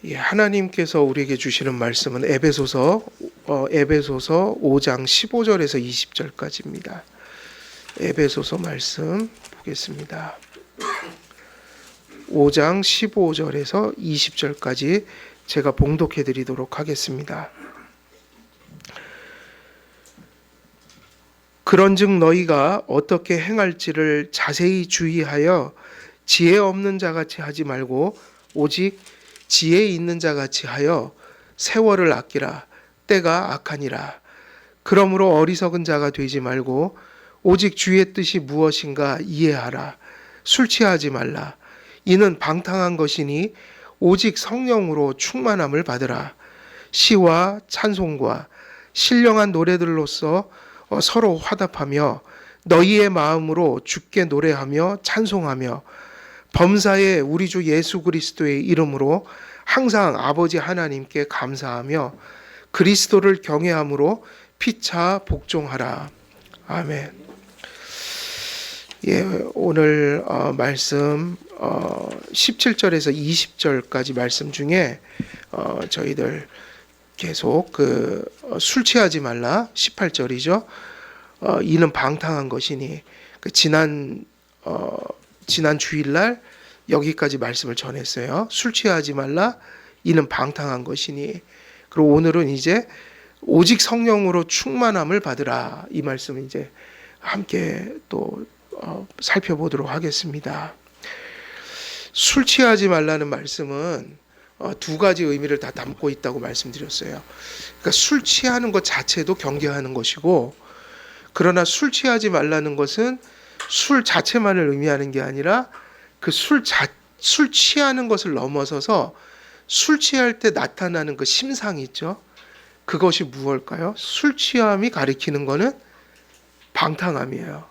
예, 하나님께서 우리에게 주시는 말씀은 에베소서 5장 15절에서 20절까지입니다. 에베소서 말씀 보겠습니다. 5장 15절에서 20절까지 제가 봉독해 드리도록 하겠습니다. 그런즉 너희가 어떻게 행할지를 자세히 주의하여 지혜 없는 자같이 하지 말고 오직 지혜 있는 자같이 하여 세월을 아끼라. 때가 악하니라. 그러므로 어리석은 자가 되지 말고 오직 주의 뜻이 무엇인가 이해하라. 술 취하지 말라. 이는 방탕한 것이니 오직 성령으로 충만함을 받으라. 시와 찬송과 신령한 노래들로서 서로 화답하며 너희의 마음으로 주께 노래하며 찬송하며 범사에 우리 주 예수 그리스도의 이름으로 항상 아버지 하나님께 감사하며 그리스도를 경외함으로 피차 복종하라. 아멘. 예, 오늘 말씀 17절에서 20절까지 말씀 중에 저희들 계속 술 취하지 말라 18절이죠. 이는 방탕한 것이니 지난 주일날 여기까지 말씀을 전했어요. 술 취하지 말라 이는 방탕한 것이니. 그리고 오늘은 이제 오직 성령으로 충만함을 받으라 이 말씀을 이제 함께 또 살펴보도록 하겠습니다. 술 취하지 말라는 말씀은 두 가지 의미를 다 담고 있다고 말씀드렸어요. 그러니까 술 취하는 것 자체도 경계하는 것이고, 그러나 술 취하지 말라는 것은 술 자체만을 의미하는 게 아니라 그 술 취하는 것을 넘어서서 술 취할 때 나타나는 그 심상이 있죠. 그것이 무엇일까요? 술 취함이 가리키는 것은 방탕함이에요.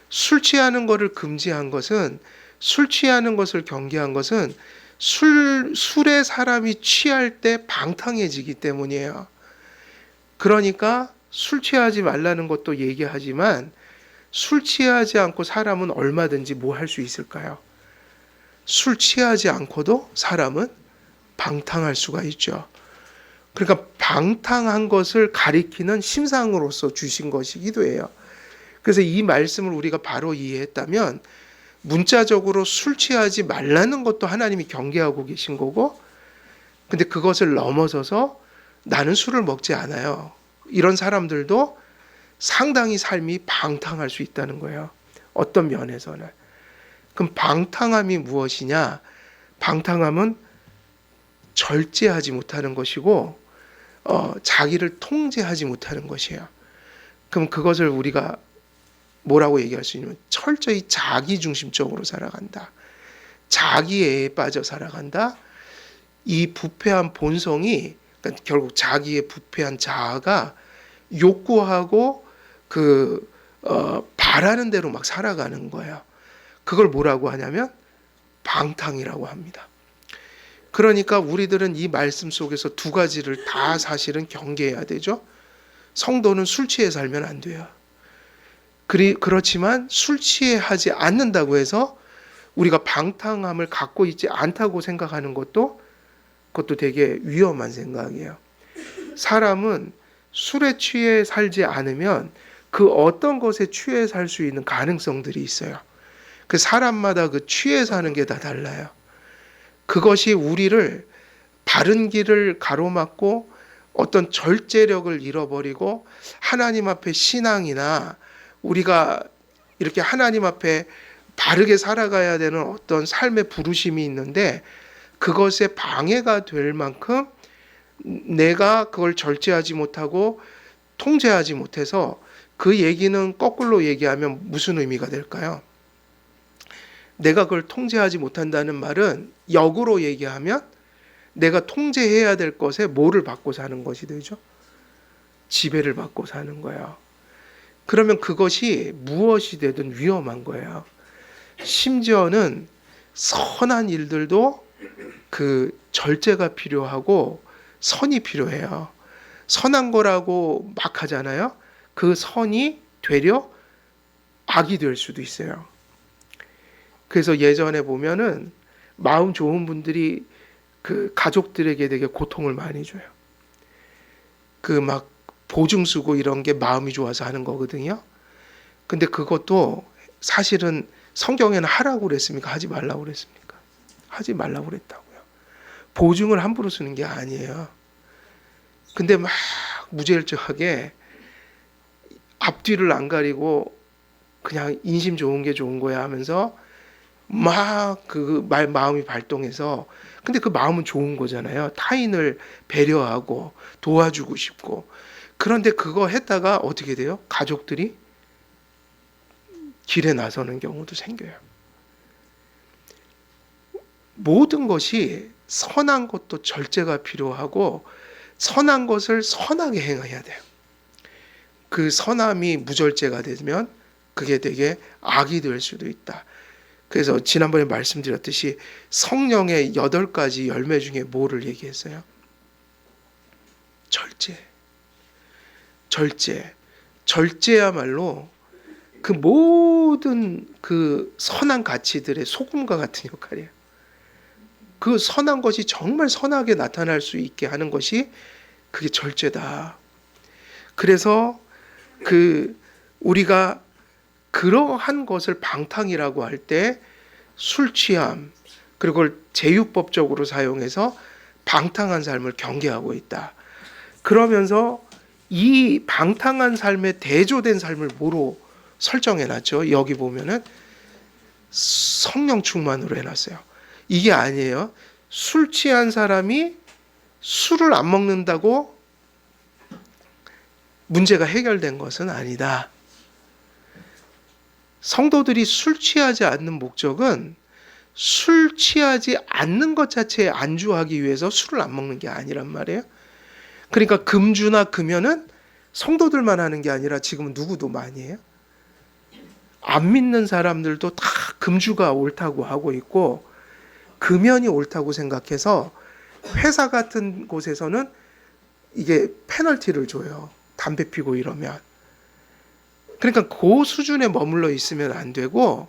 술 취하는 것을 금지한 것은, 술 취하는 것을 경계한 것은 술에 사람이 취할 때 방탕해지기 때문이에요. 그러니까 술 취하지 말라는 것도 얘기하지만 술 취하지 않고 사람은 얼마든지 뭐 할 수 있을까요? 술 취하지 않고도 사람은 방탕할 수가 있죠. 그러니까 방탕한 것을 가리키는 심상으로서 주신 것이기도 해요. 그래서 이 말씀을 우리가 바로 이해했다면 문자적으로 술 취하지 말라는 것도 하나님이 경계하고 계신 거고, 근데 그것을 넘어서서 나는 술을 먹지 않아요. 이런 사람들도 상당히 삶이 방탕할 수 있다는 거예요. 어떤 면에서는. 그럼 방탕함이 무엇이냐? 방탕함은 절제하지 못하는 것이고 자기를 통제하지 못하는 것이에요. 그럼 그것을 우리가 뭐라고 얘기할 수 있냐면 철저히 자기중심적으로 살아간다. 자기애에 빠져 살아간다. 이 부패한 본성이, 그러니까 결국 자기의 부패한 자아가 욕구하고 바라는 대로 막 살아가는 거예요. 그걸 뭐라고 하냐면 방탕이라고 합니다. 그러니까 우리들은 이 말씀 속에서 두 가지를 다 사실은 경계해야 되죠. 성도는 술 취해 살면 안 돼요. 그렇지만 술 취하지 않는다고 해서 우리가 방탕함을 갖고 있지 않다고 생각하는 그것도 되게 위험한 생각이에요. 사람은 술에 취해 살지 않으면 그 어떤 것에 취해 살 수 있는 가능성들이 있어요. 그 사람마다 그 취해 사는 게 다 달라요. 그것이 우리를 바른 길을 가로막고 어떤 절제력을 잃어버리고 하나님 앞에 신앙이나 우리가 이렇게 하나님 앞에 바르게 살아가야 되는 어떤 삶의 부르심이 있는데 그것에 방해가 될 만큼 내가 그걸 절제하지 못하고 통제하지 못해서, 그 얘기는 거꾸로 얘기하면 무슨 의미가 될까요? 내가 그걸 통제하지 못한다는 말은 역으로 얘기하면 내가 통제해야 될 것에 뭐를 받고 사는 것이 되죠? 지배를 받고 사는 거예요. 그러면 그것이 무엇이 되든 위험한 거예요. 심지어는 선한 일들도 그 절제가 필요하고 선이 필요해요. 선한 거라고 막 하잖아요. 그 선이 되려 악이 될 수도 있어요. 그래서 예전에 보면은 마음 좋은 분들이 그 가족들에게 되게 고통을 많이 줘요. 그 막 보증 쓰고 이런 게 마음이 좋아서 하는 거거든요. 근데 그것도 사실은 성경에는 하라고 그랬습니까? 하지 말라고 그랬습니까? 하지 말라고 그랬다고요. 보증을 함부로 쓰는 게 아니에요. 근데 막 무질서하게 앞뒤를 안 가리고 그냥 인심 좋은 게 좋은 거야 하면서 막 그 마음이 발동해서, 근데 그 마음은 좋은 거잖아요. 타인을 배려하고 도와주고 싶고. 그런데 그거 했다가 어떻게 돼요? 가족들이 길에 나서는 경우도 생겨요. 모든 것이 선한 것도 절제가 필요하고 선한 것을 선하게 행해야 돼요. 그 선함이 무절제가 되면 그게 되게 악이 될 수도 있다. 그래서 지난번에 말씀드렸듯이 성령의 8가지 열매 중에 뭐를 얘기했어요? 절제. 절제. 절제야말로 그 모든 그 선한 가치들의 소금과 같은 역할이에요. 그 선한 것이 정말 선하게 나타날 수 있게 하는 것이 그게 절제다. 그래서 그 우리가 그러한 것을 방탕이라고 할 때 술 취함, 그리고 그걸 제휴법적으로 사용해서 방탕한 삶을 경계하고 있다. 그러면서 이 방탕한 삶에 대조된 삶을 뭐로 설정해놨죠? 여기 보면은 성령 충만으로 해놨어요. 이게 아니에요. 술 취한 사람이 술을 안 먹는다고 문제가 해결된 것은 아니다. 성도들이 술 취하지 않는 목적은 술 취하지 않는 것 자체에 안주하기 위해서 술을 안 먹는 게 아니란 말이에요. 그러니까 금주나 금연은 성도들만 하는 게 아니라 지금은 누구도 많이 해요. 안 믿는 사람들도 다 금주가 옳다고 하고 있고 금연이 옳다고 생각해서 회사 같은 곳에서는 이게 페널티를 줘요. 담배 피고 이러면. 그러니까 그 수준에 머물러 있으면 안 되고,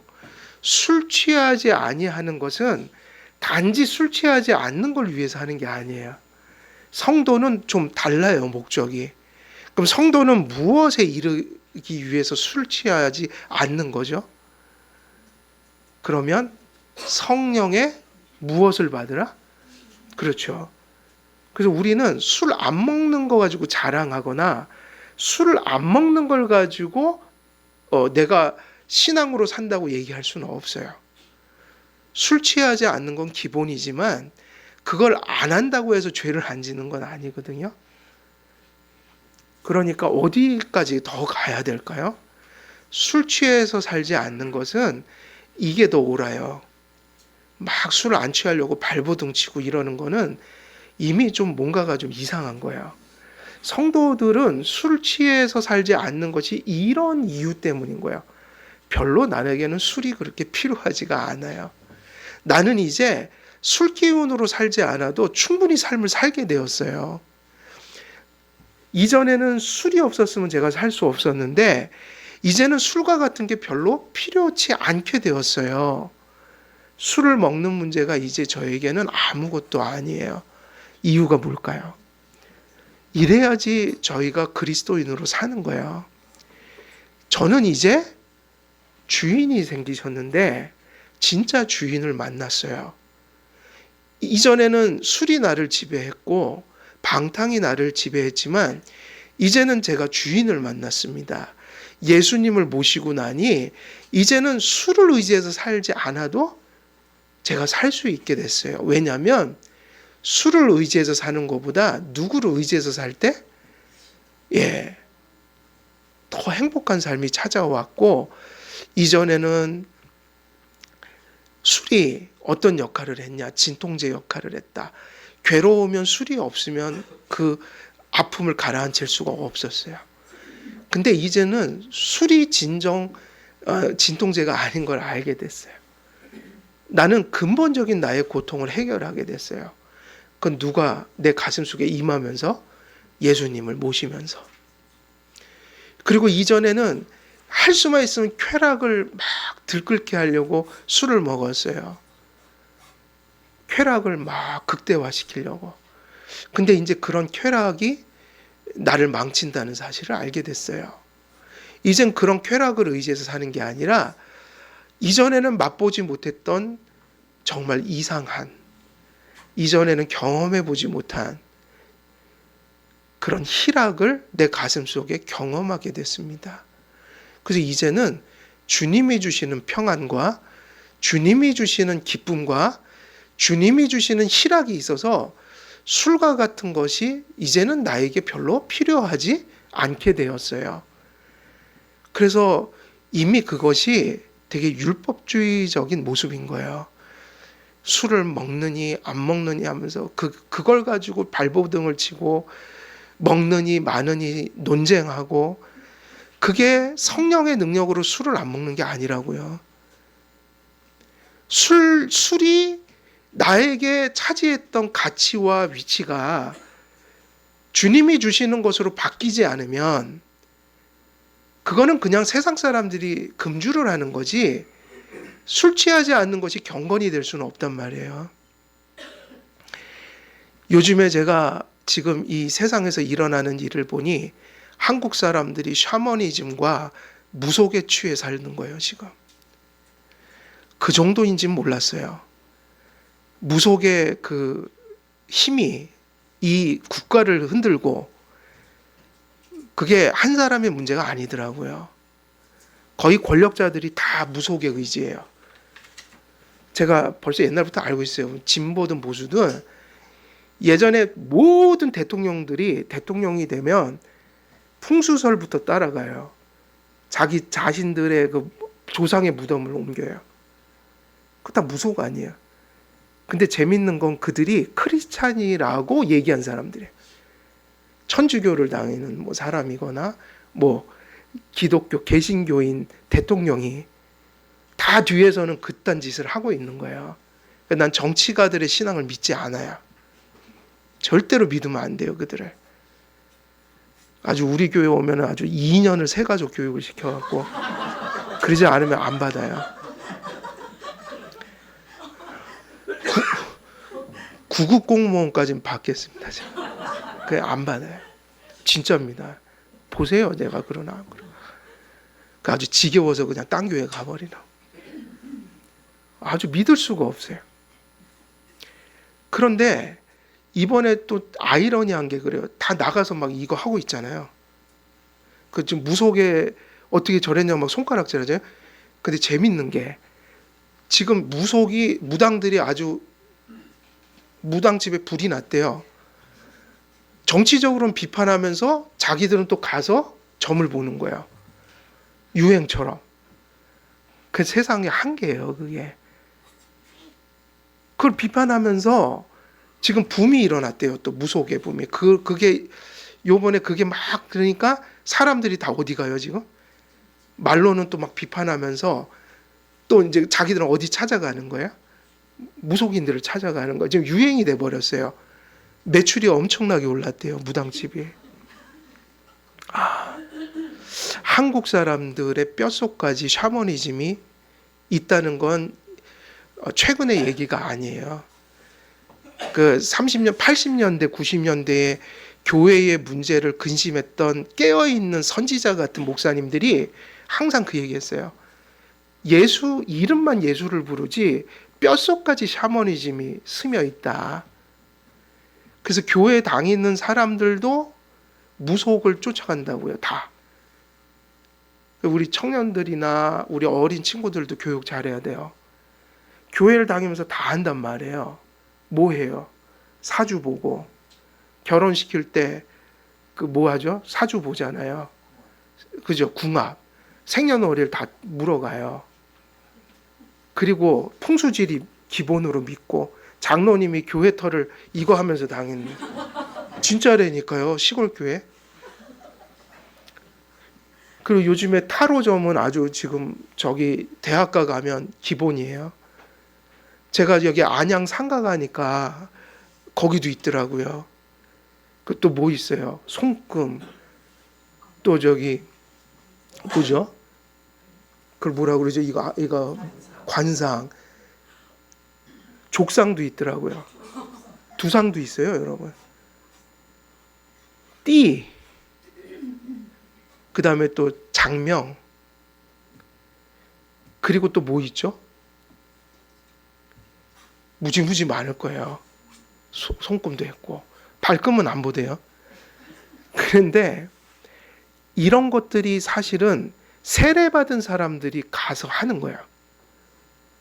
술 취하지 아니하는 것은 단지 술 취하지 않는 걸 위해서 하는 게 아니에요. 성도는 좀 달라요, 목적이. 그럼 성도는 무엇에 이르기 위해서 술 취하지 않는 거죠? 그러면 성령의 무엇을 받으라? 그렇죠. 그래서 우리는 술 안 먹는 거 가지고 자랑하거나 술을 안 먹는 걸 가지고 내가 신앙으로 산다고 얘기할 수는 없어요. 술 취하지 않는 건 기본이지만 그걸 안 한다고 해서 죄를 안 지는 건 아니거든요. 그러니까 어디까지 더 가야 될까요? 술 취해서 살지 않는 것은 이게 더 옳아요. 막 술을 안 취하려고 발버둥 치고 이러는 거는 이미 좀 뭔가가 좀 이상한 거예요. 성도들은 술 취해서 살지 않는 것이 이런 이유 때문인 거예요. 별로 나에게는 술이 그렇게 필요하지가 않아요. 나는 이제 술 기운으로 살지 않아도 충분히 삶을 살게 되었어요. 이전에는 술이 없었으면 제가 살 수 없었는데 이제는 술과 같은 게 별로 필요치 않게 되었어요. 술을 먹는 문제가 이제 저에게는 아무것도 아니에요. 이유가 뭘까요? 이래야지 저희가 그리스도인으로 사는 거예요. 저는 이제 주인이 생기셨는데 진짜 주인을 만났어요. 이전에는 술이 나를 지배했고 방탕이 나를 지배했지만 이제는 제가 주인을 만났습니다. 예수님을 모시고 나니 이제는 술을 의지해서 살지 않아도 제가 살 수 있게 됐어요. 왜냐하면 술을 의지해서 사는 것보다 누구를 의지해서 살 때, 더 행복한 삶이 찾아왔고, 이전에는 술이 어떤 역할을 했냐? 진통제 역할을 했다. 괴로우면 술이 없으면 그 아픔을 가라앉힐 수가 없었어요. 근데 이제는 술이 진통제가 아닌 걸 알게 됐어요. 나는 근본적인 나의 고통을 해결하게 됐어요. 그건 누가 내 가슴속에 임하면서 예수님을 모시면서. 그리고 이전에는 할 수만 있으면 쾌락을 막 들끓게 하려고 술을 먹었어요. 쾌락을 막 극대화시키려고. 근데 이제 그런 쾌락이 나를 망친다는 사실을 알게 됐어요. 이젠 그런 쾌락을 의지해서 사는 게 아니라 이전에는 맛보지 못했던 정말 이상한, 이전에는 경험해보지 못한 그런 희락을 내 가슴 속에 경험하게 됐습니다. 그래서 이제는 주님이 주시는 평안과 주님이 주시는 기쁨과 주님이 주시는 희락이 있어서 술과 같은 것이 이제는 나에게 별로 필요하지 않게 되었어요. 그래서 이미 그것이 되게 율법주의적인 모습인 거예요. 술을 먹느니 안 먹느니 하면서 그걸 가지고 발버둥을 치고 먹느니 마느니 논쟁하고, 그게 성령의 능력으로 술을 안 먹는 게 아니라고요. 술이 나에게 차지했던 가치와 위치가 주님이 주시는 것으로 바뀌지 않으면 그거는 그냥 세상 사람들이 금주를 하는 거지, 술 취하지 않는 것이 경건이 될 수는 없단 말이에요. 요즘에 제가 지금 이 세상에서 일어나는 일을 보니 한국 사람들이 샤머니즘과 무속에 취해 사는 거예요, 지금. 그 정도인지는 몰랐어요. 무속의 그 힘이 이 국가를 흔들고, 그게 한 사람의 문제가 아니더라고요. 거의 권력자들이 다 무속에 의지해요. 제가 벌써 옛날부터 알고 있어요. 진보든 보수든 예전에 모든 대통령들이 대통령이 되면 풍수설부터 따라가요. 자기 자신들의 그 조상의 무덤을 옮겨요. 그거 다 무속 아니에요. 근데 재밌는 건 그들이 크리스찬이라고 얘기한 사람들이에요. 천주교를 다니는 뭐 사람이거나 뭐 기독교 개신교인 대통령이 다 뒤에서는 그딴 짓을 하고 있는 거예요. 난 정치가들의 신앙을 믿지 않아요. 절대로 믿으면 안 돼요, 그들을. 아주 우리 교회 오면 아주 2년을 새가족 교육을 시켜갖고 그러지 않으면 안 받아요. 구급 공무원까지는 받겠습니다. 그냥 안 받아요. 진짜입니다. 보세요, 내가 그러나 안 그러나. 아주 지겨워서 그냥 딴 교회 가버리나. 아주 믿을 수가 없어요. 그런데 이번에 또 아이러니한 게 그래요. 다 나가서 막 이거 하고 있잖아요. 그 지금 무속에 어떻게 저랬냐 막 손가락질하죠. 근데 재밌는 게 지금 무당들이 아주 무당집에 불이 났대요. 정치적으로는 비판하면서 자기들은 또 가서 점을 보는 거예요. 유행처럼. 그 세상의 한계예요, 그게. 그걸 비판하면서 지금 붐이 일어났대요. 또 무속의 붐이. 그게 요번에 그게 막 그러니까 사람들이 다 어디 가요, 지금? 말로는 또 막 비판하면서 또 이제 자기들은 어디 찾아가는 거예요? 무속인들을 찾아가는 거예요. 지금 유행이 돼 버렸어요. 매출이 엄청나게 올랐대요, 무당집이. 한국 사람들의 뼛속까지 샤머니즘이 있다는 건 최근의 얘기가 아니에요. 그 30년, 80년대, 90년대에 교회의 문제를 근심했던 깨어있는 선지자 같은 목사님들이 항상 그 얘기했어요. 예수, 이름만 예수를 부르지 뼛속까지 샤머니즘이 스며 있다. 그래서 교회 다니는 사람들도 무속을 쫓아간다고요, 다. 우리 청년들이나 우리 어린 친구들도 교육 잘해야 돼요. 교회를 다니면서 다 한단 말이에요. 뭐 해요? 사주 보고. 결혼시킬 때 그 뭐 하죠? 사주 보잖아요. 그죠? 궁합. 생년월일 다 물어가요. 그리고 풍수지리 기본으로 믿고 장로님이 교회 터를 이거 하면서 당했네. 진짜라니까요. 시골 교회. 그리고 요즘에 타로점은 아주 지금 저기 대학가 가면 기본이에요. 제가 여기 안양 상가 가니까 거기도 있더라고요. 그 또 뭐 있어요? 손금. 또 저기 뭐죠? 그걸 뭐라 그러죠? 이거 관상. 족상도 있더라고요. 두상도 있어요, 여러분. 띠, 그 다음에 또 장명, 그리고 또 뭐 있죠? 무지무지 많을 거예요. 손금도 했고 발금은 안 보대요. 그런데 이런 것들이 사실은 세례받은 사람들이 가서 하는 거예요.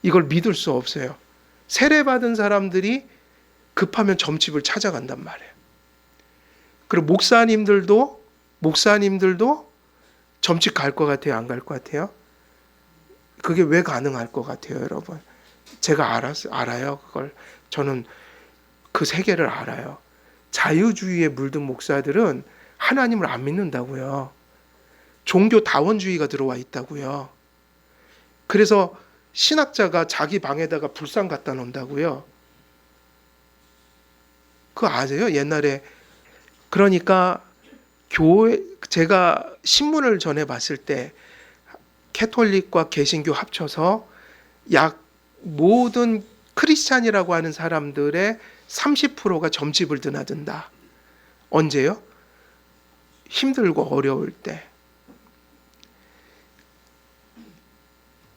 이걸 믿을 수 없어요. 세례받은 사람들이 급하면 점집을 찾아간단 말이에요. 그리고 목사님들도 점집 갈 것 같아요? 안 갈 것 같아요? 그게 왜 가능할 것 같아요, 여러분? 제가 알아요, 그걸. 저는 그 세계를 알아요. 자유주의에 물든 목사들은 하나님을 안 믿는다고요. 종교 다원주의가 들어와 있다고요. 그래서 신학자가 자기 방에다가 불상 갖다 놓는다고요. 그거 아세요? 옛날에. 그러니까 제가 신문을 전해 봤을 때 캐톨릭과 개신교 합쳐서 약 모든 크리스찬이라고 하는 사람들의 30%가 점집을 드나든다. 언제요? 힘들고 어려울 때.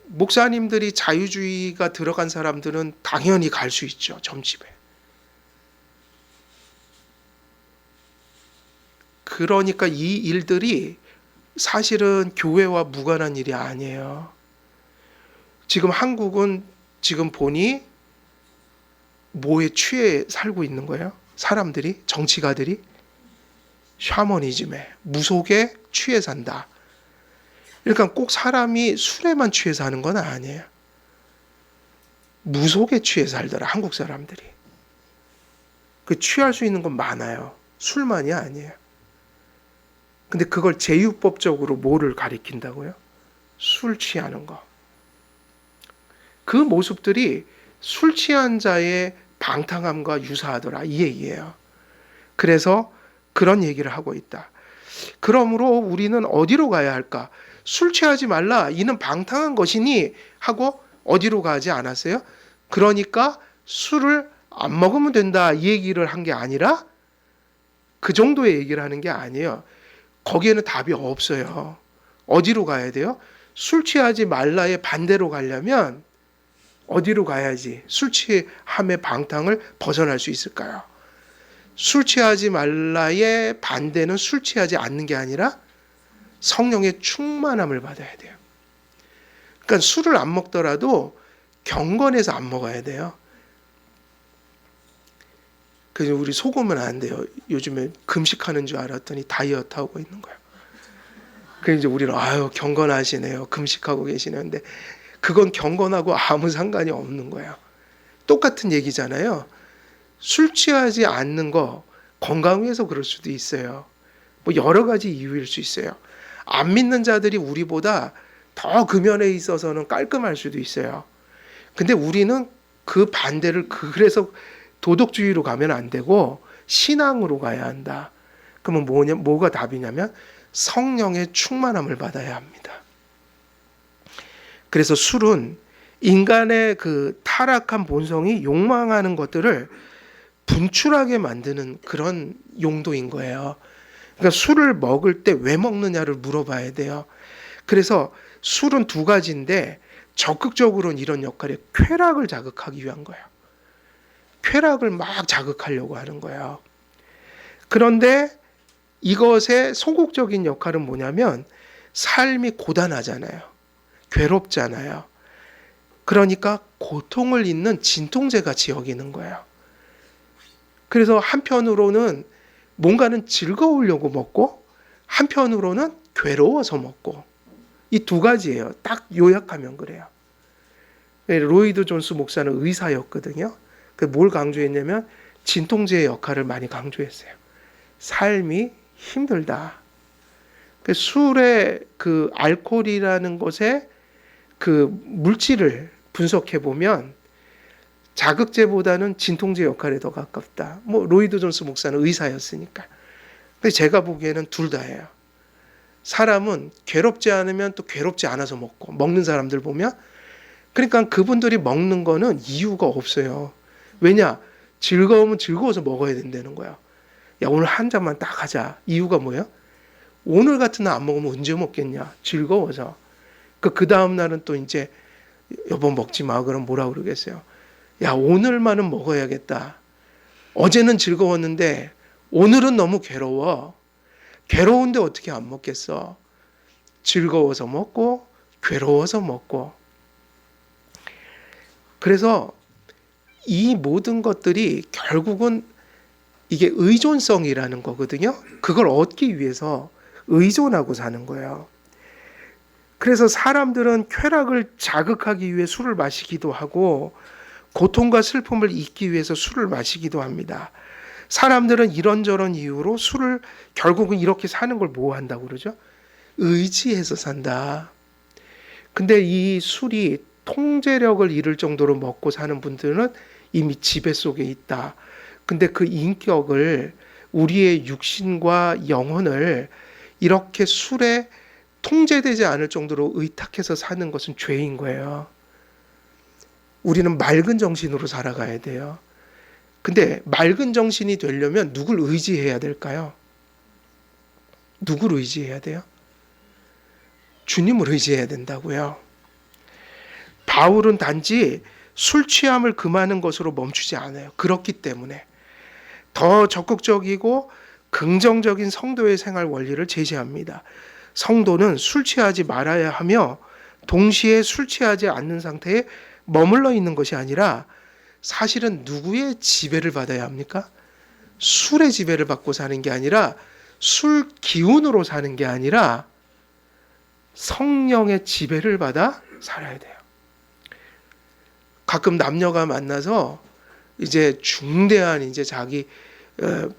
목사님들이 자유주의가 들어간 사람들은 당연히 갈 수 있죠, 점집에. 그러니까 이 일들이 사실은 교회와 무관한 일이 아니에요. 지금 한국은 지금 보니 뭐에 취해 살고 있는 거예요? 사람들이, 정치가들이 샤머니즘에, 무속에 취해 산다. 그러니까 꼭 사람이 술에만 취해 사는 건 아니에요. 무속에 취해 살더라, 한국 사람들이. 그 취할 수 있는 건 많아요. 술만이 아니에요. 근데 그걸 제유법적으로 뭐를 가리킨다고요? 술 취하는 거. 그 모습들이 술 취한 자의 방탕함과 유사하더라, 이 얘기예요. 그래서 그런 얘기를 하고 있다. 그러므로 우리는 어디로 가야 할까? 술 취하지 말라, 이는 방탕한 것이니 하고 어디로 가지 않았어요? 그러니까 술을 안 먹으면 된다, 이 얘기를 한 게 아니라 그 정도의 얘기를 하는 게 아니에요. 거기에는 답이 없어요. 어디로 가야 돼요? 술 취하지 말라의 반대로 가려면 어디로 가야지 술 취함의 방탕을 벗어날 수 있을까요? 술 취하지 말라의 반대는 술 취하지 않는 게 아니라 성령의 충만함을 받아야 돼요. 그러니까 술을 안 먹더라도 경건해서 안 먹어야 돼요. 그래서 우리 속으면 안 돼요. 요즘에 금식하는 줄 알았더니 다이어트 하고 있는 거예요. 그래서 이제 우리는 경건하시네요. 금식하고 계시네요. 근데 그건 경건하고 아무 상관이 없는 거예요. 똑같은 얘기잖아요. 술 취하지 않는 거 건강 위해서 그럴 수도 있어요. 뭐 여러 가지 이유일 수 있어요. 안 믿는 자들이 우리보다 더 금연에 있어서는 깔끔할 수도 있어요. 근데 우리는 그 반대를 그래서 도덕주의로 가면 안 되고 신앙으로 가야 한다. 그러면 뭐가 답이냐면 성령의 충만함을 받아야 합니다. 그래서 술은 인간의 그 타락한 본성이 욕망하는 것들을 분출하게 만드는 그런 용도인 거예요. 그러니까 술을 먹을 때 왜 먹느냐를 물어봐야 돼요. 그래서 술은 두 가지인데 적극적으로는 이런 역할이 쾌락을 자극하기 위한 거예요. 쾌락을 막 자극하려고 하는 거예요. 그런데 이것의 소극적인 역할은 뭐냐면 삶이 고단하잖아요. 괴롭잖아요. 그러니까 고통을 잇는 진통제 같이 여기는 거예요. 그래서 한편으로는 뭔가는 즐거우려고 먹고 한편으로는 괴로워서 먹고 이 두 가지예요. 딱 요약하면 그래요. 로이드 존스 목사는 의사였거든요. 뭘 강조했냐면 진통제의 역할을 많이 강조했어요. 삶이 힘들다. 술의 그 알코올이라는 것의 그 물질을 분석해 보면 자극제보다는 진통제 역할에 더 가깝다. 로이드 존스 목사는 의사였으니까. 근데 제가 보기에는 둘 다예요. 사람은 괴롭지 않으면 또 괴롭지 않아서 먹는 사람들 보면 그러니까 그분들이 먹는 거는 이유가 없어요. 왜냐? 즐거우면 즐거워서 먹어야 된다는 거야. 야, 오늘 한 잔만 딱 하자. 이유가 뭐야? 오늘 같은 날 안 먹으면 언제 먹겠냐? 즐거워서. 그 다음 날은 또 이제 여보 먹지 마. 그럼 뭐라 그러겠어요? 야, 오늘만은 먹어야겠다. 어제는 즐거웠는데 오늘은 너무 괴로워. 괴로운데 어떻게 안 먹겠어? 즐거워서 먹고 괴로워서 먹고. 그래서 이 모든 것들이 결국은 이게 의존성이라는 거거든요. 그걸 얻기 위해서 의존하고 사는 거예요. 그래서 사람들은 쾌락을 자극하기 위해 술을 마시기도 하고 고통과 슬픔을 잊기 위해서 술을 마시기도 합니다. 사람들은 이런저런 이유로 술을 결국은 이렇게 사는 걸 뭐 한다고 그러죠? 의지해서 산다. 근데 이 술이 통제력을 잃을 정도로 먹고 사는 분들은 이미 지배 속에 있다. 근데 그 인격을 우리의 육신과 영혼을 이렇게 술에 통제되지 않을 정도로 의탁해서 사는 것은 죄인 거예요. 우리는 맑은 정신으로 살아가야 돼요. 근데 맑은 정신이 되려면 누굴 의지해야 될까요? 누굴 의지해야 돼요? 주님을 의지해야 된다고요. 바울은 단지 술 취함을 금하는 것으로 멈추지 않아요. 그렇기 때문에 더 적극적이고 긍정적인 성도의 생활 원리를 제시합니다. 성도는 술 취하지 말아야 하며 동시에 술 취하지 않는 상태에 머물러 있는 것이 아니라 사실은 누구의 지배를 받아야 합니까? 술의 지배를 받고 사는 게 아니라 술 기운으로 사는 게 아니라 성령의 지배를 받아 살아야 돼요. 가끔 남녀가 만나서 이제 중대한 이제 자기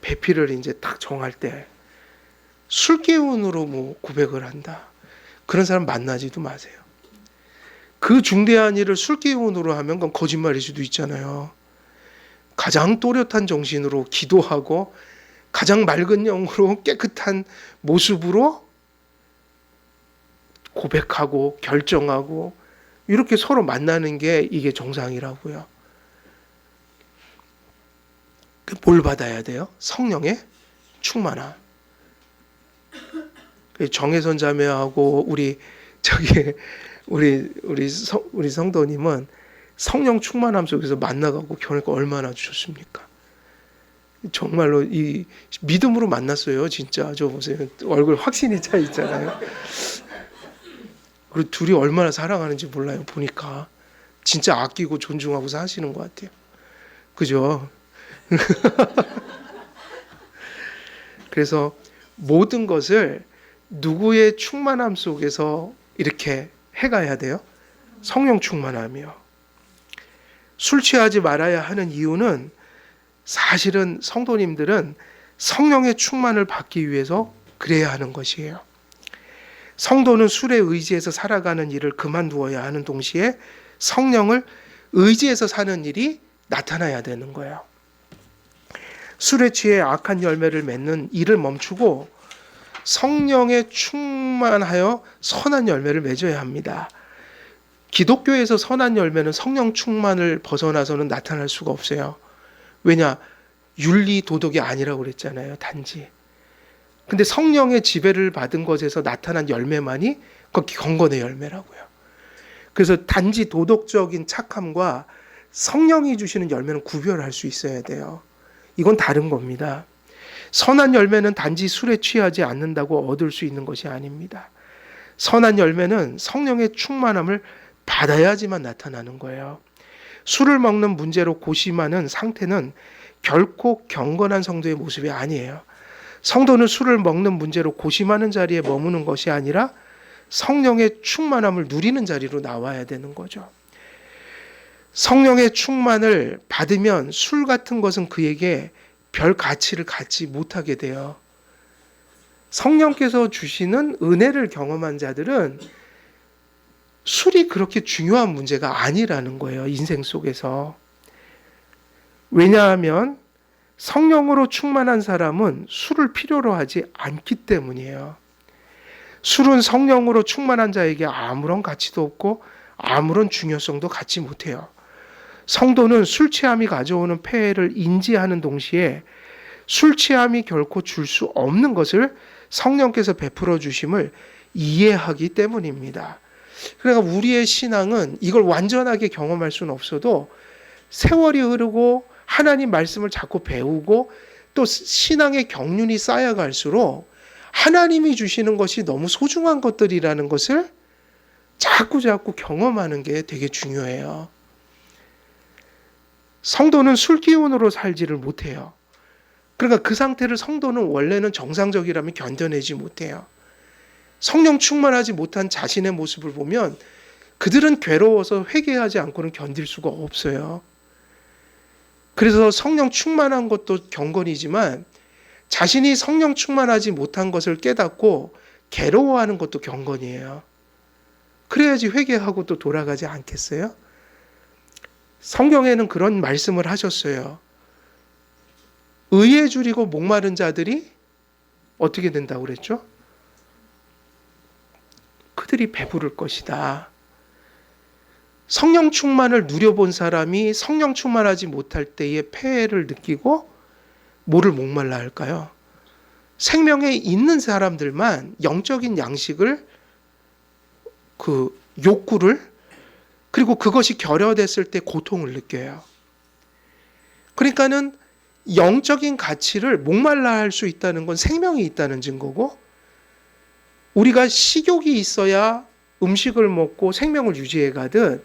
배필을 이제 딱 정할 때 술 기운으로 뭐 고백을 한다. 그런 사람 만나지도 마세요. 그 중대한 일을 술 기운으로 하면 그건 거짓말일 수도 있잖아요. 가장 또렷한 정신으로 기도하고 가장 맑은 영으로 깨끗한 모습으로 고백하고 결정하고 이렇게 서로 만나는 게 이게 정상이라고요. 뭘 받아야 돼요? 성령의 충만함. 정혜선 자매하고 우리 성도님은 성령 충만함 속에서 만나가고 결혼하니까 얼마나 좋습니까? 정말로 이 믿음으로 만났어요. 진짜 저 보세요. 얼굴 확신이 차 있잖아요. 그리고 둘이 얼마나 사랑하는지 몰라요. 보니까 진짜 아끼고 존중하고 사시는 것 같아요. 그죠? 그래서 모든 것을 누구의 충만함 속에서 이렇게 해가야 돼요? 성령 충만함이요. 술 취하지 말아야 하는 이유는 사실은 성도님들은 성령의 충만을 받기 위해서 그래야 하는 것이에요. 성도는 술에 의지해서 살아가는 일을 그만두어야 하는 동시에 성령을 의지해서 사는 일이 나타나야 되는 거예요. 술에 취해 악한 열매를 맺는 일을 멈추고 성령에 충만하여 선한 열매를 맺어야 합니다. 기독교에서 선한 열매는 성령 충만을 벗어나서는 나타날 수가 없어요. 왜냐? 윤리 도덕이 아니라고 그랬잖아요. 단지. 근데 성령의 지배를 받은 것에서 나타난 열매만이 그 경건의 열매라고요. 그래서 단지 도덕적인 착함과 성령이 주시는 열매는 구별할 수 있어야 돼요. 이건 다른 겁니다. 선한 열매는 단지 술에 취하지 않는다고 얻을 수 있는 것이 아닙니다. 선한 열매는 성령의 충만함을 받아야지만 나타나는 거예요. 술을 먹는 문제로 고심하는 상태는 결코 경건한 성도의 모습이 아니에요. 성도는 술을 먹는 문제로 고심하는 자리에 머무는 것이 아니라 성령의 충만함을 누리는 자리로 나와야 되는 거죠. 성령의 충만을 받으면 술 같은 것은 그에게 별 가치를 갖지 못하게 돼요. 성령께서 주시는 은혜를 경험한 자들은 술이 그렇게 중요한 문제가 아니라는 거예요. 인생 속에서. 왜냐하면 성령으로 충만한 사람은 술을 필요로 하지 않기 때문이에요. 술은 성령으로 충만한 자에게 아무런 가치도 없고 아무런 중요성도 갖지 못해요. 성도는 술 취함이 가져오는 폐해를 인지하는 동시에 술 취함이 결코 줄 수 없는 것을 성령께서 베풀어 주심을 이해하기 때문입니다. 그러니까 우리의 신앙은 이걸 완전하게 경험할 수는 없어도 세월이 흐르고 하나님 말씀을 자꾸 배우고 또 신앙의 경륜이 쌓여갈수록 하나님이 주시는 것이 너무 소중한 것들이라는 것을 자꾸 경험하는 게 되게 중요해요. 성도는 술 기운으로 살지를 못해요. 그러니까 그 상태를 성도는 원래는 정상적이라면 견뎌내지 못해요. 성령 충만하지 못한 자신의 모습을 보면 그들은 괴로워서 회개하지 않고는 견딜 수가 없어요. 그래서 성령 충만한 것도 경건이지만 자신이 성령 충만하지 못한 것을 깨닫고 괴로워하는 것도 경건이에요. 그래야지 회개하고 또 돌아가지 않겠어요? 성경에는 그런 말씀을 하셨어요. 의에 줄이고 목마른 자들이 어떻게 된다고 그랬죠? 그들이 배부를 것이다. 성령 충만을 누려본 사람이 성령 충만하지 못할 때의 폐해를 느끼고 뭐를 목말라 할까요? 생명에 있는 사람들만 영적인 양식을 그 욕구를 그리고 그것이 결여됐을 때 고통을 느껴요. 그러니까는 영적인 가치를 목말라 할 수 있다는 건 생명이 있다는 증거고 우리가 식욕이 있어야 음식을 먹고 생명을 유지해 가듯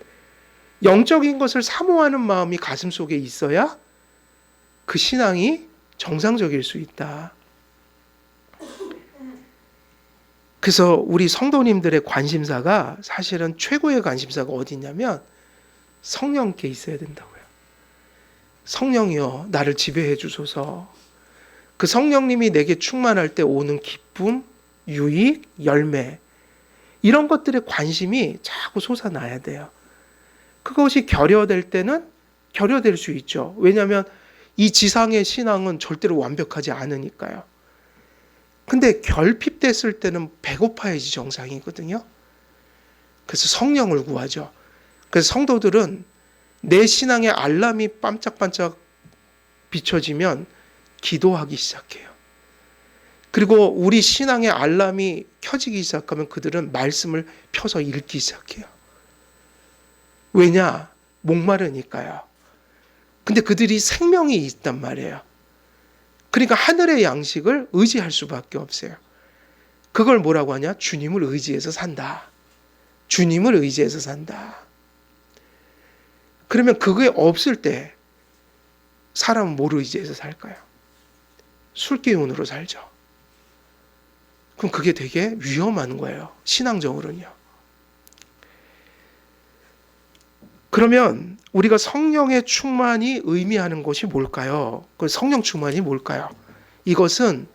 영적인 것을 사모하는 마음이 가슴속에 있어야 그 신앙이 정상적일 수 있다. 그래서 우리 성도님들의 관심사가 사실은 최고의 관심사가 어디 있냐면 성령께 있어야 된다고요. 성령이여 나를 지배해 주소서. 그 성령님이 내게 충만할 때 오는 기쁨, 유익, 열매 이런 것들의 관심이 자꾸 솟아나야 돼요. 그것이 결여될 때는 결여될 수 있죠. 왜냐하면 이 지상의 신앙은 절대로 완벽하지 않으니까요. 근데 결핍됐을 때는 배고파야지 정상이거든요. 그래서 성령을 구하죠. 그래서 성도들은 내 신앙의 알람이 반짝반짝 비춰지면 기도하기 시작해요. 그리고 우리 신앙의 알람이 켜지기 시작하면 그들은 말씀을 펴서 읽기 시작해요. 왜냐? 목마르니까요. 근데 그들이 생명이 있단 말이에요. 그러니까 하늘의 양식을 의지할 수밖에 없어요. 그걸 뭐라고 하냐? 주님을 의지해서 산다. 주님을 의지해서 산다. 그러면 그게 없을 때 사람은 뭘 의지해서 살까요? 술기운으로 살죠. 그럼 그게 되게 위험한 거예요. 신앙적으로는요. 그러면 우리가 성령의 충만이 의미하는 것이 뭘까요? 그 성령 충만이 뭘까요? 이것은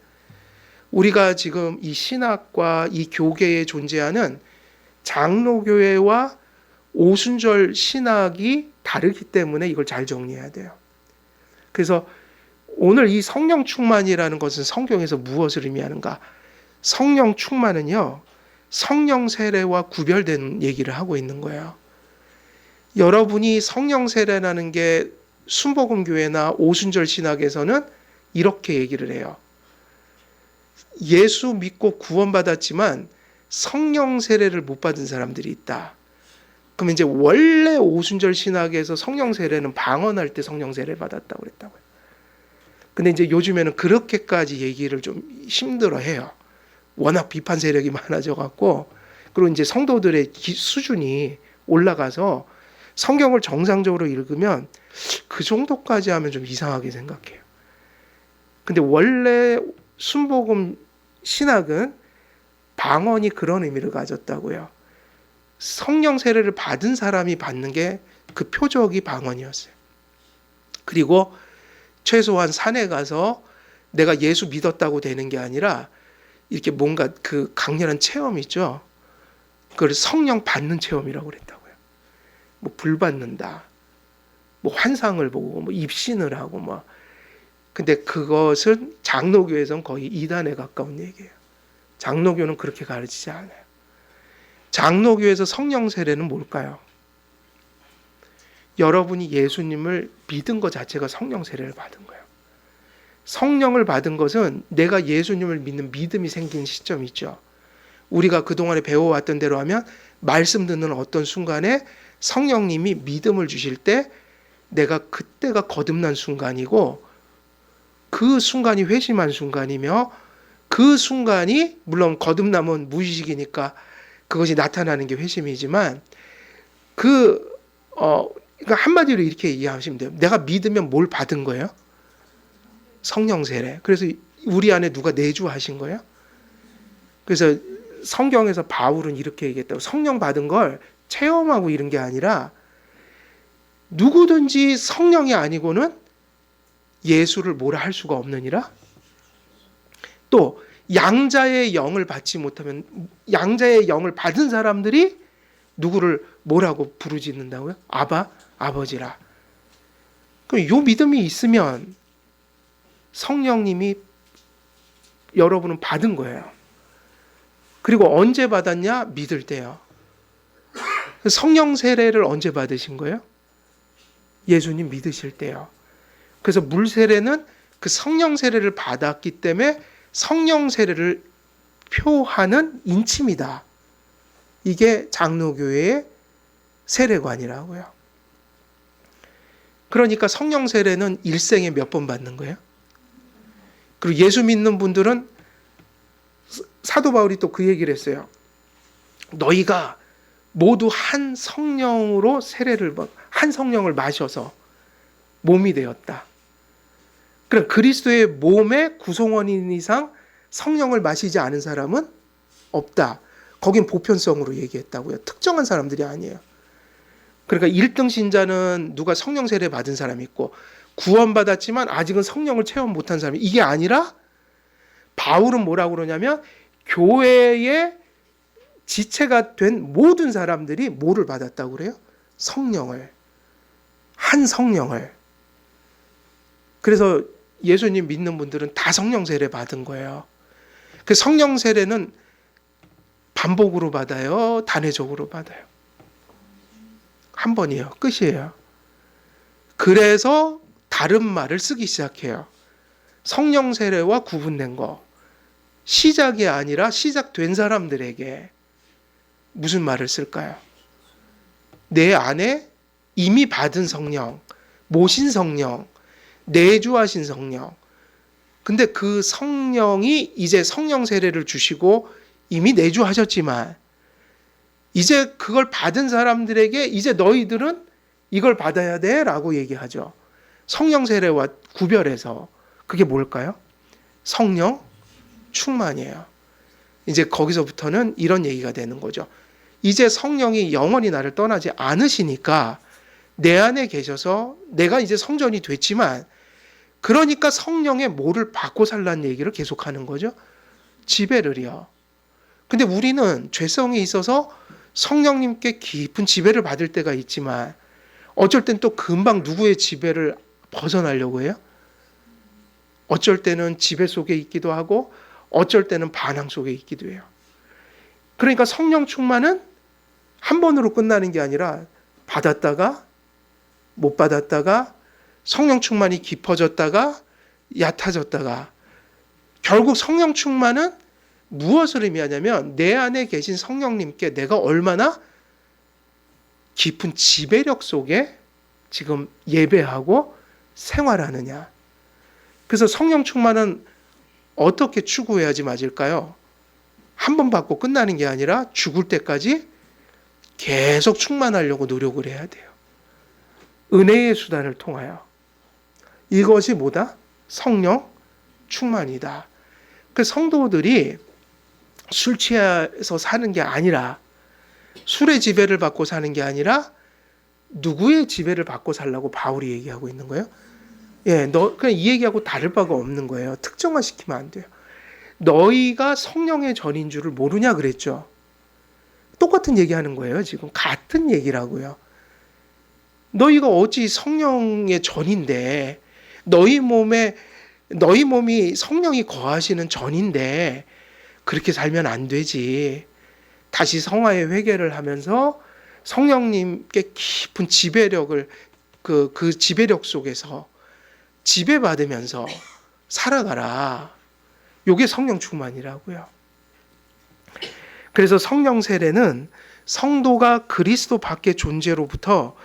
우리가 지금 이 신학과 이 교계에 존재하는 장로교회와 오순절 신학이 다르기 때문에 이걸 잘 정리해야 돼요. 그래서 오늘 이 성령 충만이라는 것은 성경에서 무엇을 의미하는가? 성령 충만은요, 성령 세례와 구별된 얘기를 하고 있는 거예요. 여러분이 성령 세례라는 게 순복음교회나 오순절 신학에서는 이렇게 얘기를 해요. 예수 믿고 구원받았지만 성령 세례를 못 받은 사람들이 있다. 그럼 이제 원래 오순절 신학에서 성령 세례는 방언할 때 성령 세례를 받았다고 그랬다고요. 근데 이제 요즘에는 그렇게까지 얘기를 좀 힘들어해요. 워낙 비판 세력이 많아져 갖고, 그리고 이제 성도들의 수준이 올라가서 성경을 정상적으로 읽으면 그 정도까지 하면 좀 이상하게 생각해요. 근데 원래 순복음 신학은 방언이 그런 의미를 가졌다고요. 성령 세례를 받은 사람이 받는 게 그 표적이 방언이었어요. 그리고 최소한 산에 가서 내가 예수 믿었다고 되는 게 아니라 이렇게 뭔가 그 강렬한 체험이 있죠. 그걸 성령 받는 체험이라고 그랬다고요. 뭐 불 받는다, 뭐 환상을 보고, 뭐 입신을 하고, 뭐. 근데 그것은 장로교에서는 거의 이단에 가까운 얘기예요. 장로교는 그렇게 가르치지 않아요. 장로교에서 성령 세례는 뭘까요? 여러분이 예수님을 믿은 것 자체가 성령 세례를 받은 거예요. 성령을 받은 것은 내가 예수님을 믿는 믿음이 생긴 시점이 있죠. 우리가 그동안에 배워왔던 대로 하면 말씀 듣는 어떤 순간에 성령님이 믿음을 주실 때 내가 그때가 거듭난 순간이고 그 순간이 회심한 순간이며 그 순간이 물론 거듭남은 무의식이니까 그것이 나타나는 게 회심이지만 그러니까 한마디로 이렇게 이해하시면 돼요. 내가 믿으면 뭘 받은 거예요? 성령 세례. 그래서 우리 안에 누가 내주하신 거예요? 그래서 성경에서 바울은 이렇게 얘기했다고 성령 받은 걸 체험하고 이런 게 아니라 누구든지 성령이 아니고는 예수를 뭐라 할 수가 없느니라. 또 양자의 영을 받지 못하면 양자의 영을 받은 사람들이 누구를 뭐라고 부르짖는다고요? 아바, 아버지라. 그럼 이 믿음이 있으면 성령님이 여러분은 받은 거예요. 그리고 언제 받았냐? 믿을 때요. 성령 세례를 언제 받으신 거예요? 예수님 믿으실 때요. 그래서 물 세례는 그 성령 세례를 받았기 때문에 성령 세례를 표하는 인침이다. 이게 장로교회의 세례관이라고요. 그러니까 성령 세례는 일생에 몇 번 받는 거예요? 그리고 예수 믿는 분들은 사도 바울이 또 그 얘기를 했어요. 너희가 모두 한 성령으로 한 성령을 마셔서 몸이 되었다. 그럼 그리스도의 몸의 구성원인 이상 성령을 마시지 않은 사람은 없다. 거긴 보편성으로 얘기했다고요. 특정한 사람들이 아니에요. 그러니까 1등 신자는 누가 성령 세례 받은 사람이 있고 구원받았지만 아직은 성령을 체험 못한 사람이 이게 아니라 바울은 뭐라고 그러냐면 교회의 지체가 된 모든 사람들이 뭐를 받았다고 그래요? 성령을. 한 성령을. 그래서 예수님 믿는 분들은 다 성령 세례 받은 거예요. 그 성령 세례는 반복으로 받아요? 단회적으로 받아요? 한 번이에요. 끝이에요. 그래서 다른 말을 쓰기 시작해요. 성령 세례와 구분된 거. 시작이 아니라 시작된 사람들에게 무슨 말을 쓸까요? 내 안에 이미 받은 성령, 모신 성령, 내주하신 성령. 근데 그 성령이 이제 성령 세례를 주시고 이미 내주하셨지만 이제 그걸 받은 사람들에게 이제 너희들은 이걸 받아야 돼 라고 얘기하죠. 성령 세례와 구별해서 그게 뭘까요? 성령 충만이에요. 이제 거기서부터는 이런 얘기가 되는 거죠. 이제 성령이 영원히 나를 떠나지 않으시니까 내 안에 계셔서 내가 이제 성전이 됐지만 그러니까 성령의 뭐를 받고 살라는 얘기를 계속하는 거죠. 지배를요. 근데 우리는 죄성이 있어서 성령님께 깊은 지배를 받을 때가 있지만 어쩔 땐 또 금방 누구의 지배를 벗어나려고 해요. 어쩔 때는 지배 속에 있기도 하고 어쩔 때는 반항 속에 있기도 해요. 그러니까 성령 충만은 한 번으로 끝나는 게 아니라 받았다가 못 받았다가 성령 충만이 깊어졌다가 얕아졌다가 결국 성령 충만은 무엇을 의미하냐면 내 안에 계신 성령님께 내가 얼마나 깊은 지배력 속에 지금 예배하고 생활하느냐. 그래서 성령 충만은 어떻게 추구해야지 맞을까요? 한 번 받고 끝나는 게 아니라 죽을 때까지 계속 충만하려고 노력을 해야 돼요. 은혜의 수단을 통하여. 이것이 뭐다? 성령 충만이다. 그 성도들이 술 취해서 사는 게 아니라 술의 지배를 받고 사는 게 아니라 누구의 지배를 받고 살라고 바울이 얘기하고 있는 거예요? 그냥 이 얘기하고 다를 바가 없는 거예요. 특정화시키면 안 돼요. 너희가 성령의 전인 줄을 모르냐 그랬죠. 똑같은 얘기하는 거예요. 지금 같은 얘기라고요. 너희가 어찌 성령의 전인데 너희 몸이 성령이 거하시는 전인데 그렇게 살면 안 되지. 다시 성화의 회개를 하면서 성령님께 깊은 지배력을 그 지배력 속에서 지배받으면서 살아가라. 요게 성령 충만이라고요. 그래서 성령 세례는 성도가 그리스도 밖의 존재로부터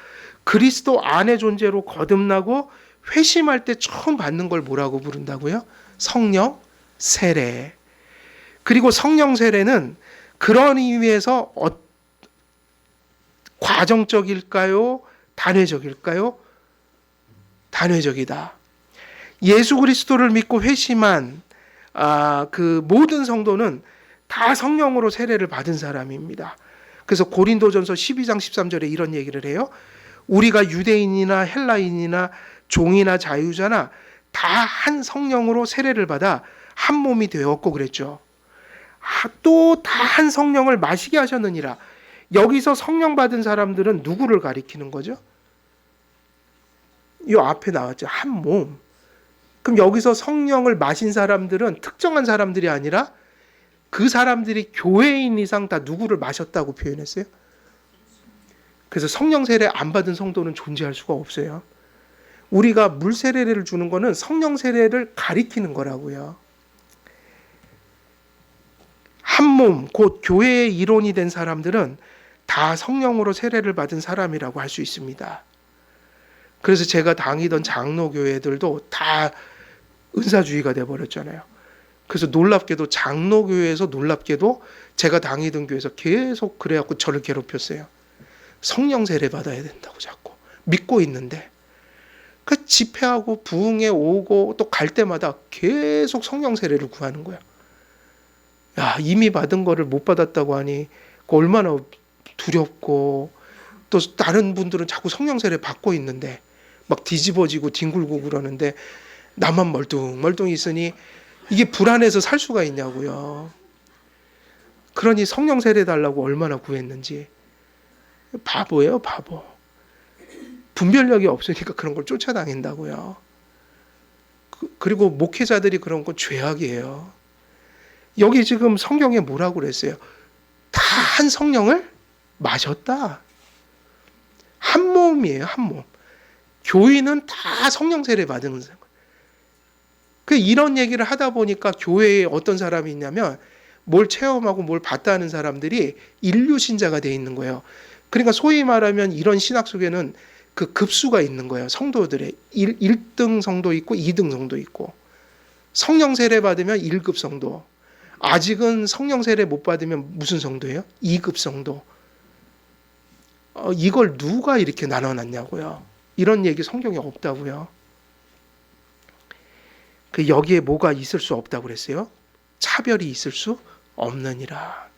그리스도 안의 존재로 거듭나고 회심할 때 처음 받는 걸 뭐라고 부른다고요? 성령 세례. 그리고 성령 세례는 그런 의미에서 과정적일까요? 단회적일까요? 단회적이다. 예수 그리스도를 믿고 회심한 그 모든 성도는 다 성령으로 세례를 받은 사람입니다. 그래서 고린도전서 12장 13절에 이런 얘기를 해요. 우리가 유대인이나 헬라인이나 종이나 자유자나 다 한 성령으로 세례를 받아 한 몸이 되었고 그랬죠. 또 다 한 성령을 마시게 하셨느니라. 여기서 성령 받은 사람들은 누구를 가리키는 거죠? 이 앞에 나왔죠. 한 몸. 그럼 여기서 성령을 마신 사람들은 특정한 사람들이 아니라 그 사람들이 교회인 이상 다 누구를 마셨다고 표현했어요. 그래서 성령 세례 안 받은 성도는 존재할 수가 없어요. 우리가 물 세례를 주는 거는 성령 세례를 가리키는 거라고요. 한 몸, 곧 교회의 일원이 된 사람들은 다 성령으로 세례를 받은 사람이라고 할 수 있습니다. 그래서 제가 다니던 장로교회들도 다 은사주의가 돼버렸잖아요. 그래서 놀랍게도 장로교회에서 놀랍게도 제가 다니던 교회에서 계속 그래갖고 저를 괴롭혔어요. 성령 세례 받아야 된다고 자꾸 믿고 있는데 그 집회하고 부흥회 오고 또 갈 때마다 계속 성령 세례를 구하는 거야. 야, 이미 받은 거를 못 받았다고 하니 얼마나 두렵고, 또 다른 분들은 자꾸 성령 세례 받고 있는데 막 뒤집어지고 뒹굴고 그러는데 나만 멀뚱멀뚱 있으니 이게 불안해서 살 수가 있냐고요. 그러니 성령 세례 달라고 얼마나 구했는지. 바보예요, 바보. 분별력이 없으니까 그런 걸 쫓아다닌다고요. 그리고 목회자들이 그런 건 죄악이에요. 여기 지금 성경에 뭐라고 그랬어요? 다 한 성령을 마셨다. 한 몸이에요, 한 몸. 교인은 다 성령 세례 받은 거예요. 이런 얘기를 하다 보니까 교회에 어떤 사람이 있냐면 뭘 체험하고 뭘 봤다는 사람들이 인류 신자가 돼 있는 거예요. 그러니까 소위 말하면 이런 신학 속에는 그 급수가 있는 거예요. 성도들의 1등 성도 있고 2등 성도 있고, 성령 세례 받으면 1급 성도, 아직은 성령 세례 못 받으면 무슨 성도예요? 2급 성도. 이걸 누가 이렇게 나눠놨냐고요. 이런 얘기 성경에 없다고요. 여기에 뭐가 있을 수 없다고 그랬어요? 차별이 있을 수 없느니라.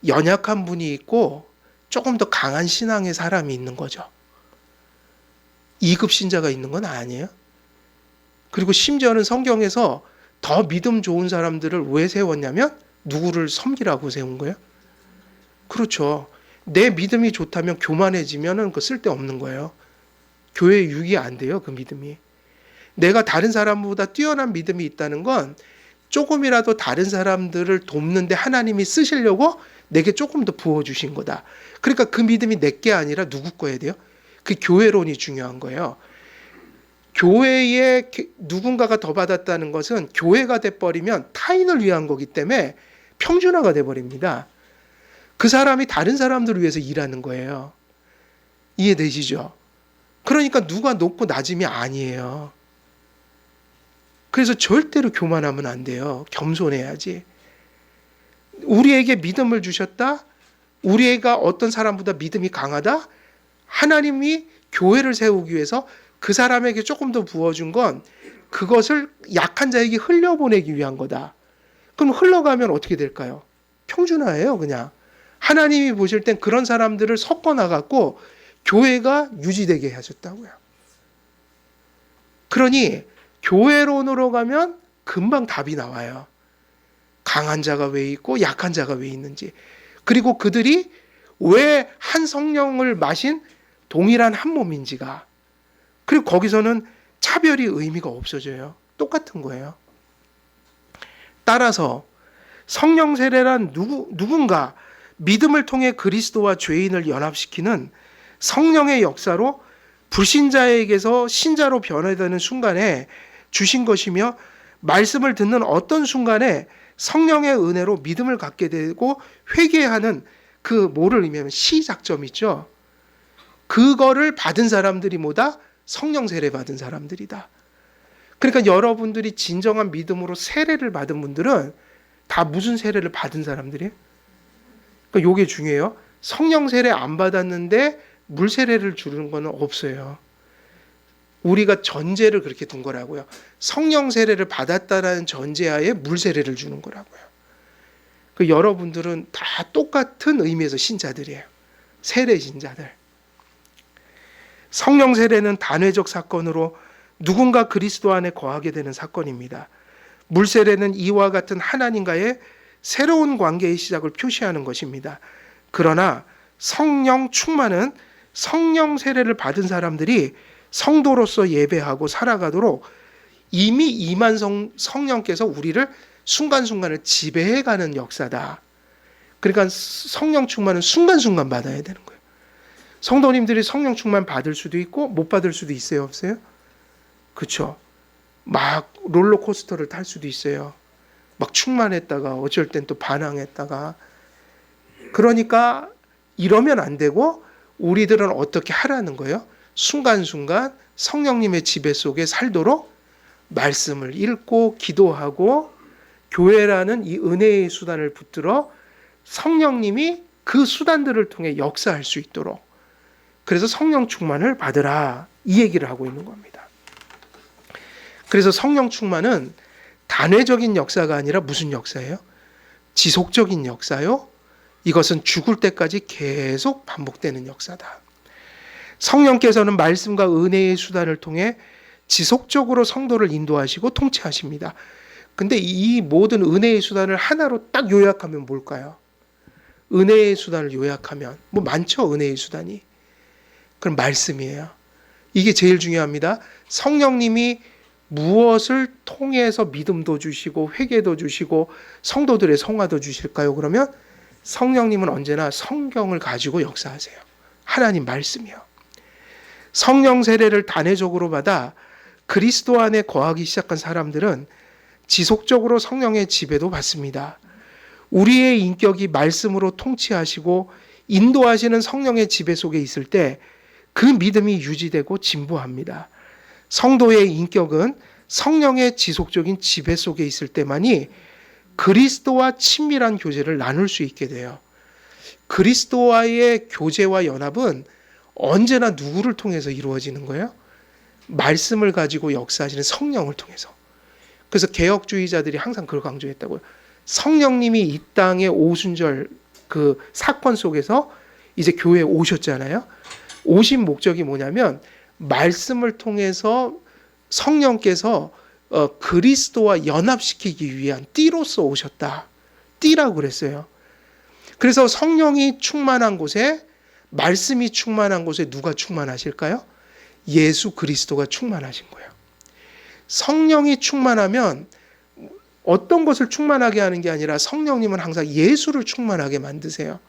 연약한 분이 있고 조금 더 강한 신앙의 사람이 있는 거죠. 2급 신자가 있는 건 아니에요. 그리고 심지어는 성경에서 더 믿음 좋은 사람들을 왜 세웠냐면 누구를 섬기라고 세운 거예요? 그렇죠. 내 믿음이 좋다면 교만해지면 그 쓸데없는 거예요. 교회 유익이 안 돼요, 그 믿음이. 내가 다른 사람보다 뛰어난 믿음이 있다는 건 조금이라도 다른 사람들을 돕는데 하나님이 쓰시려고 내게 조금 더 부어주신 거다. 그러니까 그 믿음이 내게 아니라 누구 거야 돼요? 그 교회론이 중요한 거예요. 교회에 누군가가 더 받았다는 것은 교회가 돼버리면 타인을 위한 거기 때문에 평준화가 돼버립니다. 그 사람이 다른 사람들을 위해서 일하는 거예요. 이해되시죠? 그러니까 누가 높고 낮음이 아니에요. 그래서 절대로 교만하면 안 돼요. 겸손해야지. 우리에게 믿음을 주셨다? 우리가 어떤 사람보다 믿음이 강하다? 하나님이 교회를 세우기 위해서 그 사람에게 조금 더 부어준 건 그것을 약한 자에게 흘려보내기 위한 거다. 그럼 흘러가면 어떻게 될까요? 평준화예요, 그냥. 하나님이 보실 땐 그런 사람들을 섞어놔갖고 교회가 유지되게 하셨다고요. 그러니 교회론으로 가면 금방 답이 나와요. 강한 자가 왜 있고 약한 자가 왜 있는지. 그리고 그들이 왜 한 성령을 마신 동일한 한 몸인지가. 그리고 거기서는 차별이 의미가 없어져요. 똑같은 거예요. 따라서 성령 세례란 누군가 믿음을 통해 그리스도와 죄인을 연합시키는 성령의 역사로 불신자에게서 신자로 변화되는 순간에 주신 것이며, 말씀을 듣는 어떤 순간에 성령의 은혜로 믿음을 갖게 되고 회개하는 그 뭐를 의미하면 시작점 있죠. 그거를 받은 사람들이 뭐다? 성령 세례 받은 사람들이다. 그러니까 여러분들이 진정한 믿음으로 세례를 받은 분들은 다 무슨 세례를 받은 사람들이에요? 그러니까 이게 중요해요. 성령 세례 안 받았는데 물 세례를 주는 거는 없어요. 우리가 전제를 그렇게 둔 거라고요. 성령 세례를 받았다라는 전제하에 물 세례를 주는 거라고요. 그 여러분들은 다 똑같은 의미에서 신자들이에요. 세례 신자들. 성령 세례는 단회적 사건으로 누군가 그리스도 안에 거하게 되는 사건입니다. 물 세례는 이와 같은 하나님과의 새로운 관계의 시작을 표시하는 것입니다. 그러나 성령 충만은 성령 세례를 받은 사람들이 성도로서 예배하고 살아가도록 이미 임한 성령께서 우리를 순간순간을 지배해가는 역사다. 그러니까 성령 충만은 순간순간 받아야 되는 거예요. 성도님들이 성령 충만 받을 수도 있고 못 받을 수도 있어요, 없어요? 그렇죠. 막 롤러코스터를 탈 수도 있어요. 막 충만했다가 어쩔 땐 또 반항했다가. 그러니까 이러면 안 되고 우리들은 어떻게 하라는 거예요? 순간순간 성령님의 지배 속에 살도록 말씀을 읽고 기도하고 교회라는 이 은혜의 수단을 붙들어 성령님이 그 수단들을 통해 역사할 수 있도록, 그래서 성령 충만을 받으라, 이 얘기를 하고 있는 겁니다. 그래서 성령 충만은 단회적인 역사가 아니라 무슨 역사예요? 지속적인 역사요. 이것은 죽을 때까지 계속 반복되는 역사다. 성령께서는 말씀과 은혜의 수단을 통해 지속적으로 성도를 인도하시고 통치하십니다. 근데 이 모든 은혜의 수단을 하나로 딱 요약하면 뭘까요? 은혜의 수단을 요약하면 뭐 많죠, 은혜의 수단이. 그럼 말씀이에요. 이게 제일 중요합니다. 성령님이 무엇을 통해서 믿음도 주시고 회개도 주시고 성도들의 성화도 주실까요? 그러면 성령님은 언제나 성경을 가지고 역사하세요. 하나님 말씀이요. 성령 세례를 단회적으로 받아 그리스도 안에 거하기 시작한 사람들은 지속적으로 성령의 지배도 받습니다. 우리의 인격이 말씀으로 통치하시고 인도하시는 성령의 지배 속에 있을 때 그 믿음이 유지되고 진보합니다. 성도의 인격은 성령의 지속적인 지배 속에 있을 때만이 그리스도와 친밀한 교제를 나눌 수 있게 돼요. 그리스도와의 교제와 연합은 언제나 누구를 통해서 이루어지는 거예요? 말씀을 가지고 역사하시는 성령을 통해서. 그래서 개혁주의자들이 항상 그걸 강조했다고요. 성령님이 이 땅의 오순절 그 사건 속에서 이제 교회에 오셨잖아요. 오신 목적이 뭐냐면 말씀을 통해서 성령께서 그리스도와 연합시키기 위한 띠로서 오셨다. 띠라고 그랬어요. 그래서 성령이 충만한 곳에, 말씀이 충만한 곳에 누가 충만하실까요? 예수 그리스도가 충만하신 거예요. 성령이 충만하면 어떤 것을 충만하게 하는 게 아니라 성령님은 항상 예수를 충만하게 만드세요.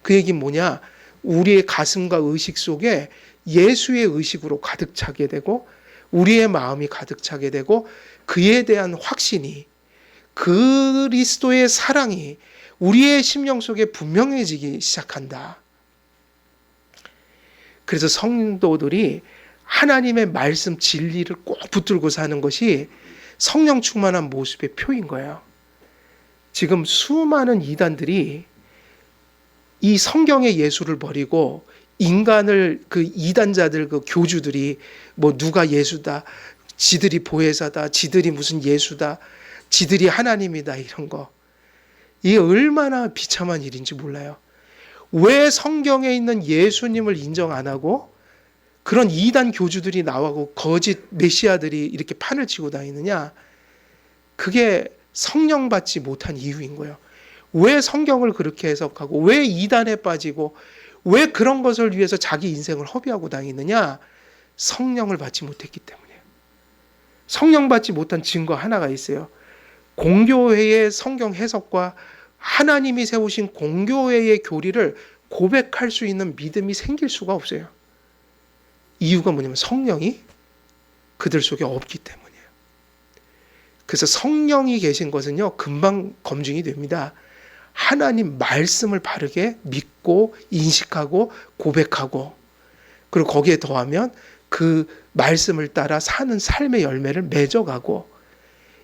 그 얘기는 뭐냐? 우리의 가슴과 의식 속에 예수의 의식으로 가득 차게 되고 우리의 마음이 가득 차게 되고 그에 대한 확신이, 그리스도의 사랑이 우리의 심령 속에 분명해지기 시작한다. 그래서 성도들이 하나님의 말씀 진리를 꼭 붙들고 사는 것이 성령 충만한 모습의 표인 거예요. 지금 수많은 이단들이 이 성경의 예수를 버리고 인간을, 그 이단자들, 그 교주들이 뭐 누가 예수다, 지들이 보혜사다, 지들이 무슨 예수다, 지들이 하나님이다, 이런 거. 이게 얼마나 비참한 일인지 몰라요. 왜 성경에 있는 예수님을 인정 안 하고 그런 이단 교주들이 나오고 거짓 메시아들이 이렇게 판을 치고 다니느냐? 그게 성령 받지 못한 이유인 거예요. 왜 성경을 그렇게 해석하고 왜 이단에 빠지고 왜 그런 것을 위해서 자기 인생을 허비하고 다니느냐? 성령을 받지 못했기 때문이에요. 성령 받지 못한 증거 하나가 있어요. 공교회의 성경 해석과 하나님이 세우신 공교회의 교리를 고백할 수 있는 믿음이 생길 수가 없어요. 이유가 뭐냐면 성령이 그들 속에 없기 때문이에요. 그래서 성령이 계신 것은요, 금방 검증이 됩니다. 하나님 말씀을 바르게 믿고 인식하고 고백하고, 그리고 거기에 더하면 그 말씀을 따라 사는 삶의 열매를 맺어가고,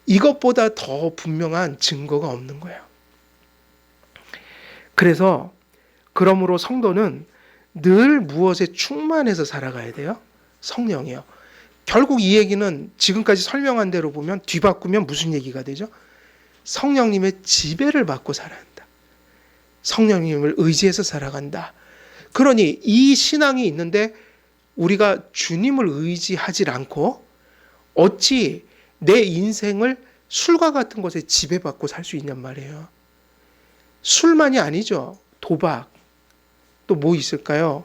이것보다 더 분명한 증거가 없는 거예요. 그래서 그러므로 성도는 늘 무엇에 충만해서 살아가야 돼요? 성령이요. 결국 이 얘기는 지금까지 설명한 대로 보면 뒤바꾸면 무슨 얘기가 되죠? 성령님의 지배를 받고 살아야 한다. 성령님을 의지해서 살아간다. 그러니 이 신앙이 있는데 우리가 주님을 의지하지 않고 어찌 내 인생을 술과 같은 것에 지배받고 살 수 있냔 말이에요. 술만이 아니죠. 도박. 또 뭐 있을까요?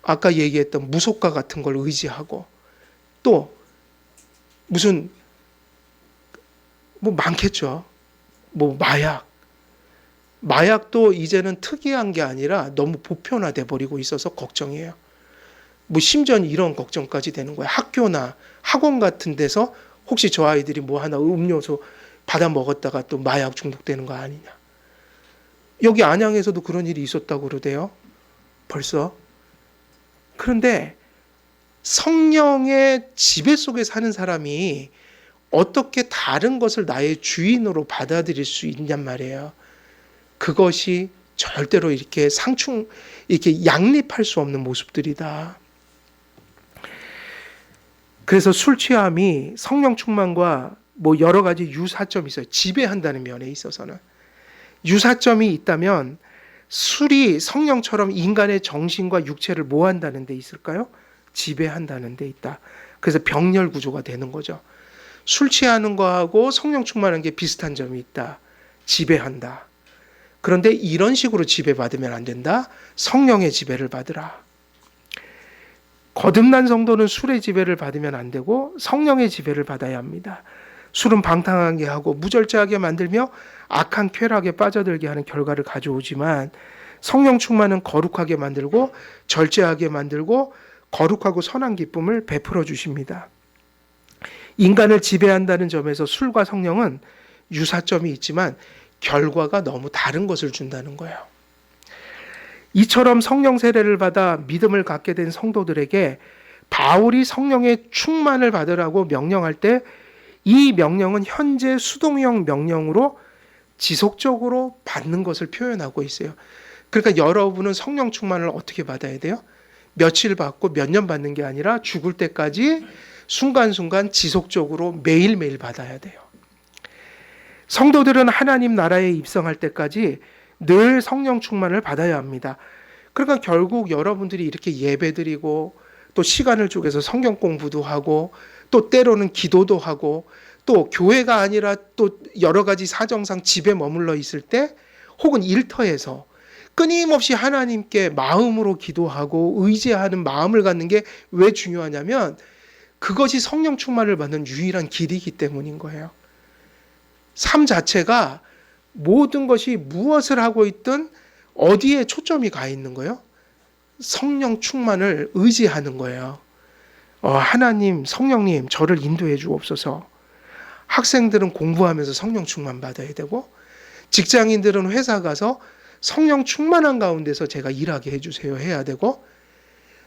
아까 얘기했던 무속가 같은 걸 의지하고, 또 무슨 뭐 많겠죠. 뭐 마약도 이제는 특이한 게 아니라 너무 보편화돼 버리고 있어서 걱정이에요. 뭐 심지어 이런 걱정까지 되는 거예요. 학교나 학원 같은 데서 혹시 저 아이들이 뭐 하나 음료수 받아 먹었다가 또 마약 중독되는 거 아니냐. 여기 안양에서도 그런 일이 있었다고 그러대요. 벌써. 그런데 성령의 지배 속에 사는 사람이 어떻게 다른 것을 나의 주인으로 받아들일 수 있냔 말이에요. 그것이 절대로 이렇게 이렇게 양립할 수 없는 모습들이다. 그래서 술 취함이 성령 충만과 뭐 여러 가지 유사점이 있어요. 지배한다는 면에 있어서는. 유사점이 있다면 술이 성령처럼 인간의 정신과 육체를 뭐 한다는 데 있을까요? 지배한다는 데 있다. 그래서 병렬 구조가 되는 거죠. 술 취하는 거하고 성령 충만한 게 비슷한 점이 있다. 지배한다. 그런데 이런 식으로 지배받으면 안 된다. 성령의 지배를 받으라. 거듭난 성도는 술의 지배를 받으면 안 되고 성령의 지배를 받아야 합니다. 술은 방탕하게 하고 무절제하게 만들며 악한 쾌락에 빠져들게 하는 결과를 가져오지만 성령 충만은 거룩하게 만들고 절제하게 만들고 거룩하고 선한 기쁨을 베풀어 주십니다. 인간을 지배한다는 점에서 술과 성령은 유사점이 있지만 결과가 너무 다른 것을 준다는 거예요. 이처럼 성령 세례를 받아 믿음을 갖게 된 성도들에게 바울이 성령의 충만을 받으라고 명령할 때 이 명령은 현재 수동형 명령으로 지속적으로 받는 것을 표현하고 있어요. 그러니까 여러분은 성령 충만을 어떻게 받아야 돼요? 며칠 받고 몇 년 받는 게 아니라 죽을 때까지 순간순간 지속적으로 매일매일 받아야 돼요. 성도들은 하나님 나라에 입성할 때까지 늘 성령 충만을 받아야 합니다. 그러니까 결국 여러분들이 이렇게 예배드리고 또 시간을 쪼개서 성경 공부도 하고 또 때로는 기도도 하고 또 교회가 아니라 또 여러 가지 사정상 집에 머물러 있을 때 혹은 일터에서 끊임없이 하나님께 마음으로 기도하고 의지하는 마음을 갖는 게 왜 중요하냐면 그것이 성령 충만을 받는 유일한 길이기 때문인 거예요. 삶 자체가 모든 것이 무엇을 하고 있든 어디에 초점이 가 있는 거예요? 성령 충만을 의지하는 거예요. 하나님, 성령님, 저를 인도해 주옵소서. 학생들은 공부하면서 성령 충만 받아야 되고, 직장인들은 회사 가서 성령 충만한 가운데서 제가 일하게 해주세요 해야 되고,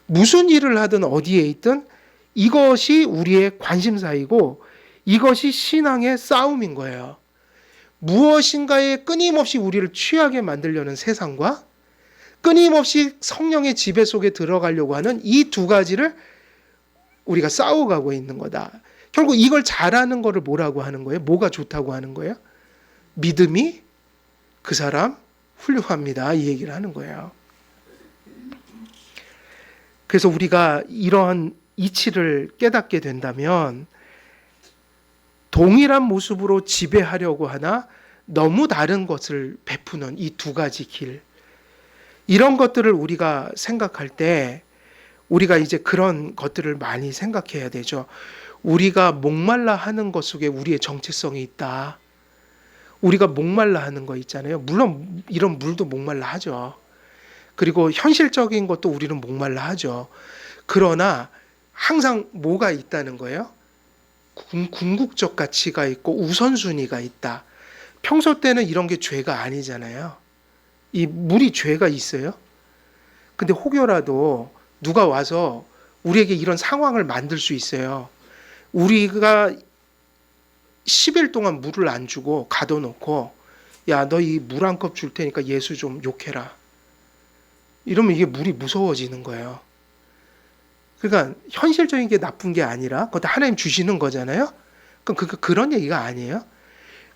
무슨 일을 하든 어디에 있든 이것이 우리의 관심사이고 이것이 신앙의 싸움인 거예요. 무엇인가에 끊임없이 우리를 취하게 만들려는 세상과 끊임없이 성령의 지배 속에 들어가려고 하는 이 두 가지를 우리가 싸워가고 있는 거다. 결국 이걸 잘하는 거를 뭐라고 하는 거예요? 뭐가 좋다고 하는 거예요? 믿음이 그 사람 훌륭합니다. 이 얘기를 하는 거예요. 그래서 우리가 이러한 이치를 깨닫게 된다면 동일한 모습으로 지배하려고 하나 너무 다른 것을 베푸는 이 두 가지 길, 이런 것들을 우리가 생각할 때 우리가 이제 그런 것들을 많이 생각해야 되죠. 우리가 목말라 하는 것 속에 우리의 정체성이 있다. 우리가 목말라 하는 거 있잖아요. 물론 이런 물도 목말라 하죠. 그리고 현실적인 것도 우리는 목말라 하죠. 그러나 항상 뭐가 있다는 거예요? 궁극적 가치가 있고 우선순위가 있다. 평소 때는 이런 게 죄가 아니잖아요. 이 물이 죄가 있어요? 근데 혹여라도 누가 와서 우리에게 이런 상황을 만들 수 있어요. 우리가 10일 동안 물을 안 주고 가둬놓고 야, 너 이 물 한 컵 줄 테니까 예수 좀 욕해라. 이러면 이게 물이 무서워지는 거예요. 그러니까 현실적인 게 나쁜 게 아니라 그것도 하나님 주시는 거잖아요. 그런 얘기가 아니에요.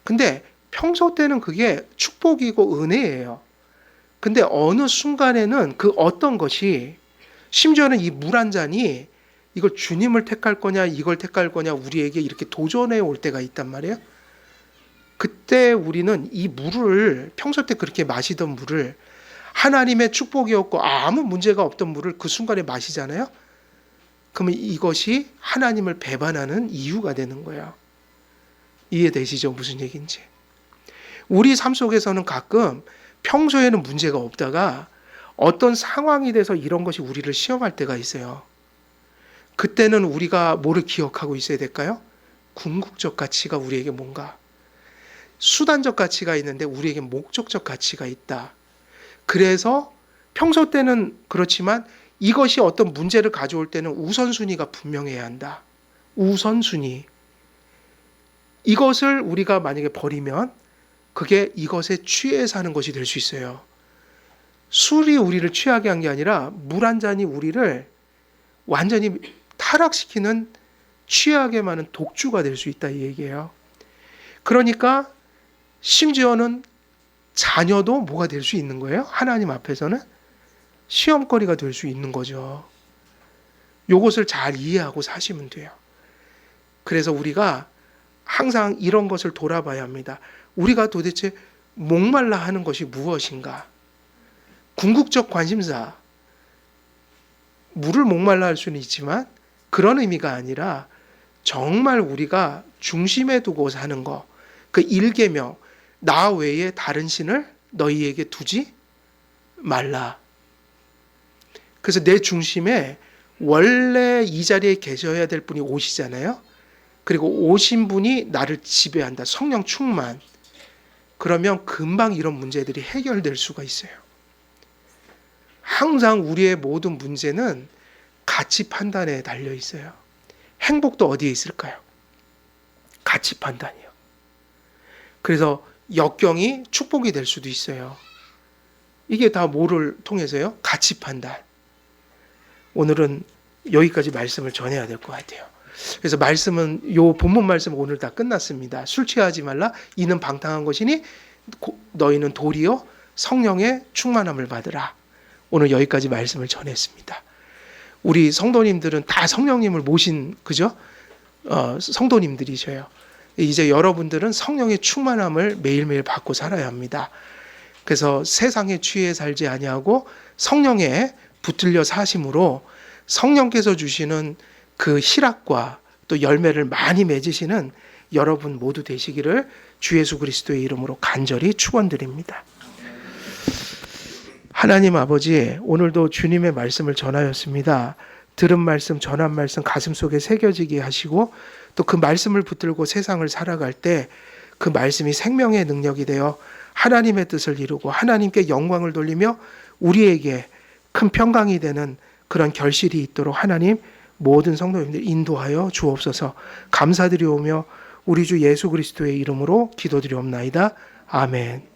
근데 평소 때는 그게 축복이고 은혜예요. 근데 어느 순간에는 그 어떤 것이 심지어는 이 물 한 잔이 이걸 주님을 택할 거냐 이걸 택할 거냐 우리에게 이렇게 도전해 올 때가 있단 말이에요. 그때 우리는 이 물을 평소 때 그렇게 마시던 물을 하나님의 축복이었고 아무 문제가 없던 물을 그 순간에 마시잖아요. 그러면 이것이 하나님을 배반하는 이유가 되는 거예요. 이해되시죠? 무슨 얘기인지. 우리 삶 속에서는 가끔 평소에는 문제가 없다가 어떤 상황이 돼서 이런 것이 우리를 시험할 때가 있어요. 그때는 우리가 뭐를 기억하고 있어야 될까요? 궁극적 가치가 우리에게 뭔가, 수단적 가치가 있는데 우리에게 목적적 가치가 있다. 그래서 평소 때는 그렇지만 이것이 어떤 문제를 가져올 때는 우선순위가 분명해야 한다. 우선순위. 이것을 우리가 만약에 버리면 그게 이것에 취해 사는 것이 될 수 있어요. 술이 우리를 취하게 한 게 아니라 물 한 잔이 우리를 완전히 타락시키는 취하게 많은 독주가 될 수 있다 이 얘기예요. 그러니까 심지어는 자녀도 뭐가 될 수 있는 거예요? 하나님 앞에서는 시험거리가 될 수 있는 거죠. 이것을 잘 이해하고 사시면 돼요. 그래서 우리가 항상 이런 것을 돌아봐야 합니다. 우리가 도대체 목말라 하는 것이 무엇인가? 궁극적 관심사, 물을 목말라 할 수는 있지만 그런 의미가 아니라 정말 우리가 중심에 두고 사는 거, 그 1계명, 나 외에 다른 신을 너희에게 두지 말라. 그래서 내 중심에 원래 이 자리에 계셔야 될 분이 오시잖아요. 그리고 오신 분이 나를 지배한다. 성령 충만. 그러면 금방 이런 문제들이 해결될 수가 있어요. 항상 우리의 모든 문제는 가치 판단에 달려 있어요. 행복도 어디에 있을까요? 가치 판단이요. 그래서 역경이 축복이 될 수도 있어요. 이게 다 뭐를 통해서요? 가치 판단. 오늘은 여기까지 말씀을 전해야 될 것 같아요. 그래서 말씀은 요 본문 말씀 오늘 다 끝났습니다. 술 취하지 말라. 이는 방탕한 것이니 너희는 도리어 성령의 충만함을 받으라. 오늘 여기까지 말씀을 전했습니다. 우리 성도님들은 다 성령님을 모신 그죠? 성도님들이셔요. 이제 여러분들은 성령의 충만함을 매일매일 받고 살아야 합니다. 그래서 세상에 취해 살지 아니하고 성령에 붙들려 사심으로 성령께서 주시는 그 희락과 또 열매를 많이 맺으시는 여러분 모두 되시기를 주 예수 그리스도의 이름으로 간절히 축원드립니다. 하나님 아버지, 오늘도 주님의 말씀을 전하였습니다. 들은 말씀, 전한 말씀 가슴속에 새겨지게 하시고 또 그 말씀을 붙들고 세상을 살아갈 때 그 말씀이 생명의 능력이 되어 하나님의 뜻을 이루고 하나님께 영광을 돌리며 우리에게 큰 평강이 되는 그런 결실이 있도록 하나님 모든 성도님들 인도하여 주옵소서. 감사드리오며 우리 주 예수 그리스도의 이름으로 기도드리옵나이다. 아멘.